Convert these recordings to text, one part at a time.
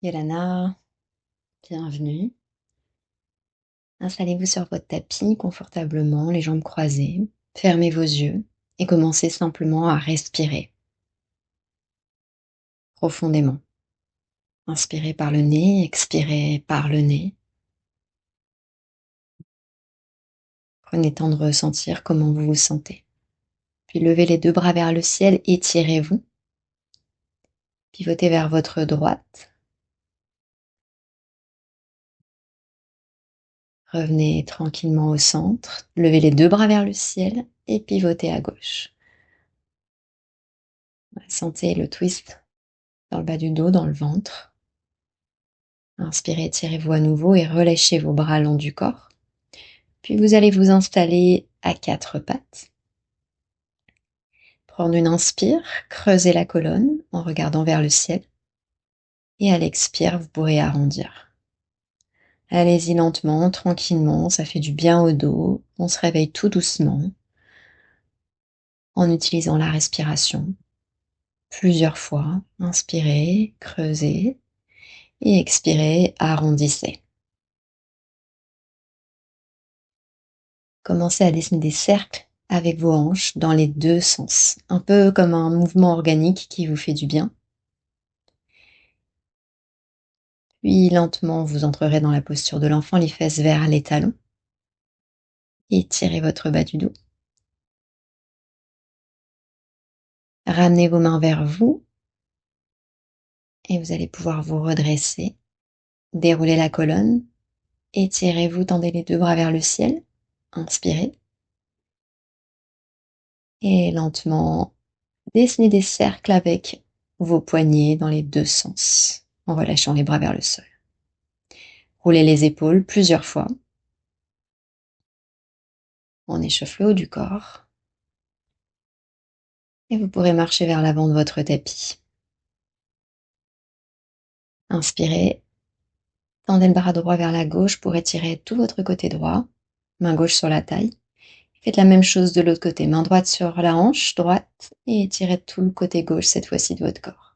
Yolana, bienvenue. Installez-vous sur votre tapis confortablement, les jambes croisées. Fermez vos yeux et commencez simplement à respirer profondément. Inspirez par le nez, expirez par le nez. Prenez le temps de ressentir comment vous vous sentez. Puis levez les deux bras vers le ciel, étirez-vous. Pivotez vers votre droite. Revenez tranquillement au centre. Levez les deux bras vers le ciel et pivotez à gauche. Sentez le twist dans le bas du dos, dans le ventre. Inspirez, étirez-vous à nouveau et relâchez vos bras long du corps. Puis vous allez vous installer à quatre pattes. Prendre une inspire, creusez la colonne en regardant vers le ciel. Et à l'expire, vous pourrez arrondir. Allez-y lentement, tranquillement, ça fait du bien au dos. On se réveille tout doucement en utilisant la respiration. Plusieurs fois, inspirez, creusez et expirez, arrondissez. Commencez à dessiner des cercles avec vos hanches dans les deux sens, un peu comme un mouvement organique qui vous fait du bien. Puis lentement, vous entrerez dans la posture de l'enfant, les fesses vers les talons. Étirez votre bas du dos. Ramenez vos mains vers vous et vous allez pouvoir vous redresser. Déroulez la colonne. Étirez-vous, tendez les deux bras vers le ciel. Inspirez. Et lentement, dessinez des cercles avec vos poignets dans les deux sens, en relâchant les bras vers le sol. Roulez les épaules plusieurs fois. On échauffe le haut du corps. Et vous pourrez marcher vers l'avant de votre tapis. Inspirez. Tendez le bras droit vers la gauche pour étirer tout votre côté droit. Main gauche sur la taille. Faites la même chose de l'autre côté. Main droite sur la hanche droite et étirez tout le côté gauche cette fois-ci de votre corps.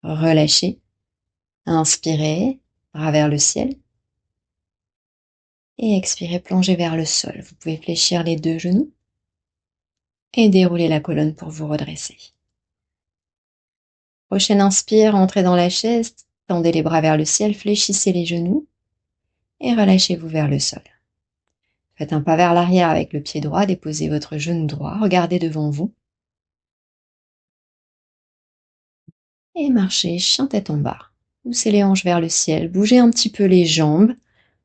Relâchez. Inspirez, bras vers le ciel. Et expirez, plongez vers le sol. Vous pouvez fléchir les deux genoux et dérouler la colonne pour vous redresser. Prochaine inspire, entrez dans la chaise, tendez les bras vers le ciel, fléchissez les genoux et relâchez-vous vers le sol. Faites un pas vers l'arrière avec le pied droit, déposez votre genou droit, regardez devant vous et marchez chien tête en bas. Poussez les hanches vers le ciel, bougez un petit peu les jambes,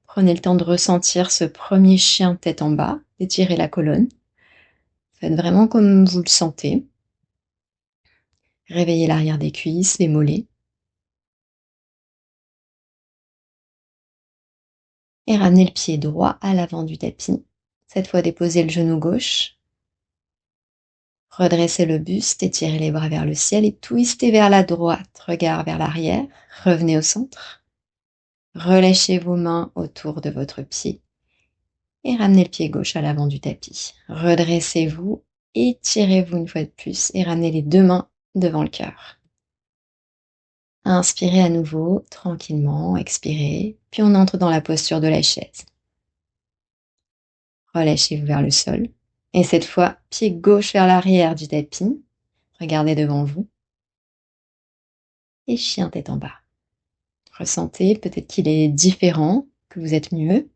prenez le temps de ressentir ce premier chien tête en bas, étirez la colonne. Faites vraiment comme vous le sentez. Réveillez l'arrière des cuisses, les mollets. Et ramenez le pied droit à l'avant du tapis. Cette fois, déposez le genou gauche. Redressez le buste, étirez les bras vers le ciel et twistez vers la droite. Regard vers l'arrière, revenez au centre. Relâchez vos mains autour de votre pied et ramenez le pied gauche à l'avant du tapis. Redressez-vous, étirez-vous une fois de plus et ramenez les deux mains devant le cœur. Inspirez à nouveau, tranquillement, expirez, puis on entre dans la posture de la chaise. Relâchez-vous vers le sol. Et cette fois, pied gauche vers l'arrière du tapis. Regardez devant vous. Et chien tête en bas. Ressentez peut-être qu'il est différent, que vous êtes mieux.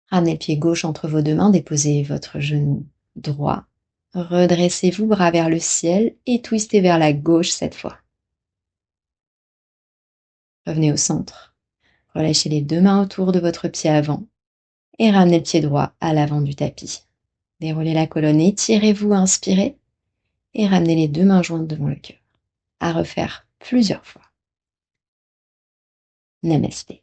Ramenez le pied gauche entre vos deux mains, déposez votre genou droit. Redressez-vous, bras vers le ciel et twistez vers la gauche cette fois. Revenez au centre. Relâchez les deux mains autour de votre pied avant et ramenez le pied droit à l'avant du tapis. Déroulez la colonne, étirez-vous, inspirez et ramenez les deux mains jointes devant le cœur. À refaire plusieurs fois. Namasté.